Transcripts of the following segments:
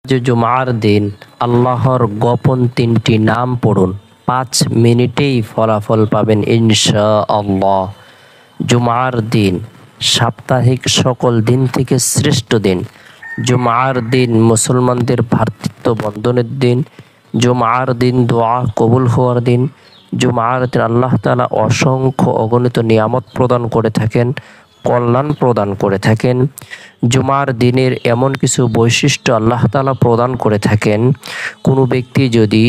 যে জুমার দিন আল্লাহর গোপন 3টি নাম পড়ুন, 5 মিনিটেই ফলাফল পাবেন ইনশাআল্লাহ। জুমার দিন সাপ্তাহিক সকল দিন থেকে শ্রেষ্ঠ দিন। জুমার দিন মুসলমানদের ভ্রাতৃত্ব বন্ধনের দিন। জুমার দিন দোয়া কবুল হওয়ার দিন। জুমার দিন আল্লাহ তাআলা অসংখ্য অগণিত নিয়ামত প্রদান করে থাকেন, কল্যাণ প্রদান করে থাকেন। জুমার দিনের এমন কিছু বৈশিষ্ট্য আল্লাহ তাআলা প্রদান করে থাকেন, কোনো ব্যক্তি যদি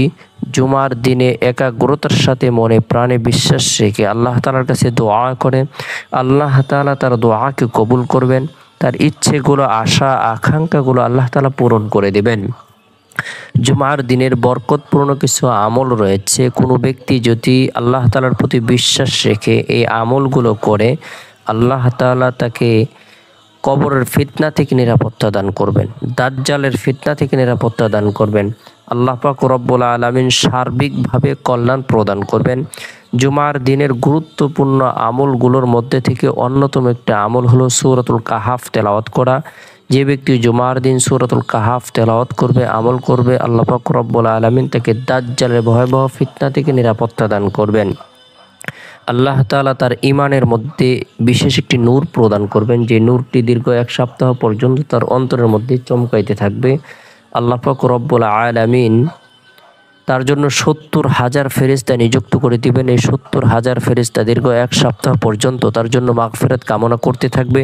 জুমার দিনে একাগ্রতার সাথে মনে প্রাণে বিশ্বাস রেখে আল্লাহ তাআলার কাছে দোয়া করে, আল্লাহ তাআলা তার দোয়াকে কবুল করবেন, তার ইচ্ছেগুলো আশা আকাঙ্ক্ষাগুলো আল্লাহ তাআলা পূরণ করে দেবেন। জুমার দিনের বরকতপূর্ণ কিছু আমল রয়েছে, কোনো ব্যক্তি যদি আল্লাহ তাআলার প্রতি বিশ্বাস রেখে এই আমলগুলো করে, আল্লাহ তাআলা তাকে কবরের ফিতনা থেকে নিরাপত্তা দান করবেন, দাজ্জালের ফিতনা থেকে নিরাপত্তা দান করবেন। আল্লাহ পাক রব্বুল আলামিন সার্বিকভাবে কল্যাণ প্রদান করবেন। জুমার দিনের গুরুত্বপূর্ণ আমলগুলোর মধ্যে থেকে অন্যতম একটা আমল হলো সূরাতুল কাহাফ তেলাওয়াত করা। যে ব্যক্তি জুমার দিন সূরাতুল কাহাফ তেলাওয়াত করবে, আমল করবে, আল্লাহ পাক রব্বুল আলামিন তাকে দাজ্জালের ভয়াবহ ফিতনা থেকে নিরাপত্তা দান করবেন। আল্লাহ তাআলা তার ঈমানের মধ্যে বিশেষ একটি নূর প্রদান করবেন, যে নূরটি দীর্ঘ 1 সপ্তাহ পর্যন্ত তার অন্তরের মধ্যে চমকাইতে থাকবে। আল্লাহ পাক রব্বুল আলামিন তার জন্য 70,000 ফেরেশতা নিযুক্ত করে দিবেন। এই 70,000 ফেরেশতা দীর্ঘ 1 সপ্তাহ পর্যন্ত তার জন্য মাগফিরাত কামনা করতে থাকবে।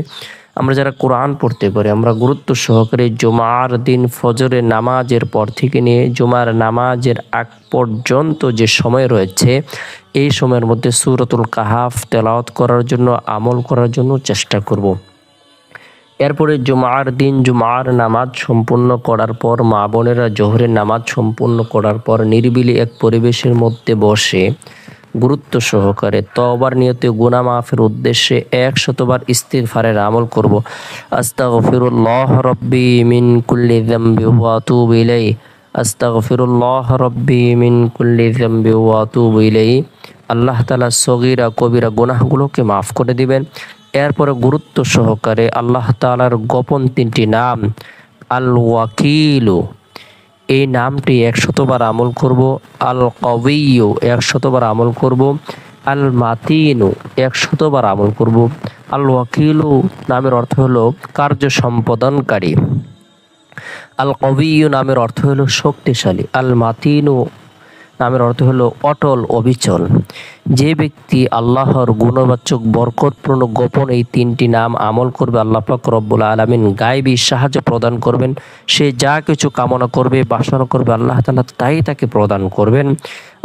আমরা যারা কোরআন পড়তে পারি, আমরা গুরুত্ব সহকারে জুমার দিন ফজরের নামাজের পর থেকে নিয়ে জুমার নামাজের আগ পর্যন্ত যে সময় রয়েছে, এই সময়ের মধ্যে সূরাতুল কাহাফ তেলাওয়াত করার জন্য, আমল করার জন্য চেষ্টা করব। এরপরে জুমার দিন জুমার নামাজ সম্পূর্ণ করার পর, মা বোনেরা জোহরের নামাজ সম্পূর্ণ করার পর নিরিবিলি এক পরিবেশের মধ্যে বসে গুরুত্ব সহকারে তওবার নিয়তে গুনাহ মাফের উদ্দেশ্যে 100 বার ইস্তিগফারের আমল করব। আস্তাগফিরুল্লাহ রাব্বি মিন কুল্লি যামবি ওয়া আতুবু ইলাইহি, আস্তাগফিরুল্লাহ রাব্বি মিন কুল্লি যামবি ওয়া আতুবু ইলাইহি। আল্লাহ তাআলা সগীরা কবিরা গুনাহগুলোকে মাফ করে দিবেন। এরপরে গুরুত্ব সহকারে আল্লাহ তাআলার গোপন 3টি নাম, আল ওয়াকিলু এই নামটি 100 বার আমল করব, আল কওয়িয়্যু 100 বার আমল করব, আল মাতিনু 100 বার আমল করব। আল ওয়াকিলু নামের অর্থ হলো কার্য সম্পাদনকারী, আল কওয়িয়্যু নামের অর্থ হলো শক্তিশালী, আল মাতিনু নামের অর্থ হলো অটল অবিচল। যে ব্যক্তি আল্লাহর গুণবাচক বরকতপূর্ণ গোপন এই 3টি নাম আমল করবে, আল্লাহ পাক রব্বুল আলামিন গায়বী সাহায্য প্রদান করবেন। সে যা কিছু কামনা করবে, বাসনা করবে, আল্লাহ তাআলা তাই তাকে প্রদান করবেন।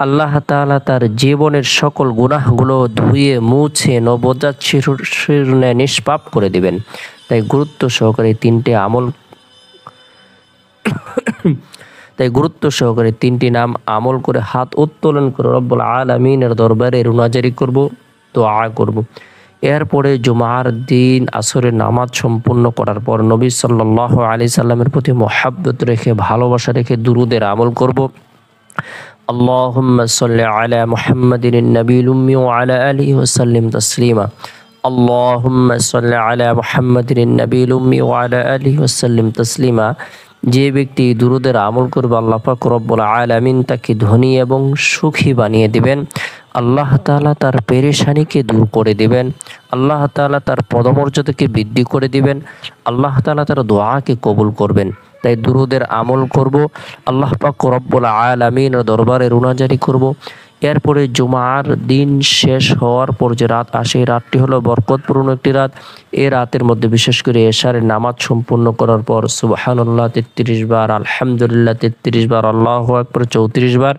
আল্লাহ তাআলা তার জীবনের সকল গুনাহগুলো ধুয়ে মুছে নবজাত শিশুর ন্যায় নিষ্পাপ করে দিবেন। তাই গুরুত্ব সহকারে 3টি আমল গুরুত্ব সহকারে 3টি নাম আমল করে হাত উত্তোলন করে রব্বুল আলামিনের দরবারে রুনাজারি করব, দোয়া করব। এরপরে জুমার দিন আসরের নামাজ সম্পূর্ণ করার পর নবী সাল্লাল্লাহু আলাইহি সাল্লামের প্রতি মহব্বত রেখে, ভালোবাসা রেখে দুরুদের আমল করব। আল্লাহুম্মা সাল্লি আলা মুহাম্মাদিন নবিয়্যিল উম্মি ওয়া আলা আলিহি ওয়া সাল্লিম তাসলিমা। আল্লাহুম্মা সাল্লি আলা মুহাম্মাদিন নবিয়্যিল উম্মি ওয়া আলা আলিহি ওয়া সাল্লিম তাসলিমা। যে ব্যক্তি দুরুদের আমল করবে, আল্লাহ পাক রব্বুল আলামিন তাকে ধনী এবং সুখী বানিয়ে দিবেন। আল্লাহ তাআলা তার পেরেশানিকে দূর করে দিবেন। আল্লাহ তাআলা তার পদমর্যাদাকে বৃদ্ধি করে দিবেন। আল্লাহ তাআলা তার দোয়াকে কবুল করবেন। তাই দুরুদের আমল করব, আল্লাহ পাক রব্বুল আলামিনের দরবারে রুনাজারি করব। এরপরে জুমার দিন শেষ হওয়ার পর যে রাত আসে, এই রাতটি হলো বরকতপূর্ণ একটি রাত। এই রাতের মধ্যে বিশেষ করে এশারের নামাজ সম্পূর্ণ করার পর সুবহানাল্লাহ 33 বার, আলহামদুলিল্লাহ 33 বার, আল্লাহু আকবার 34 বার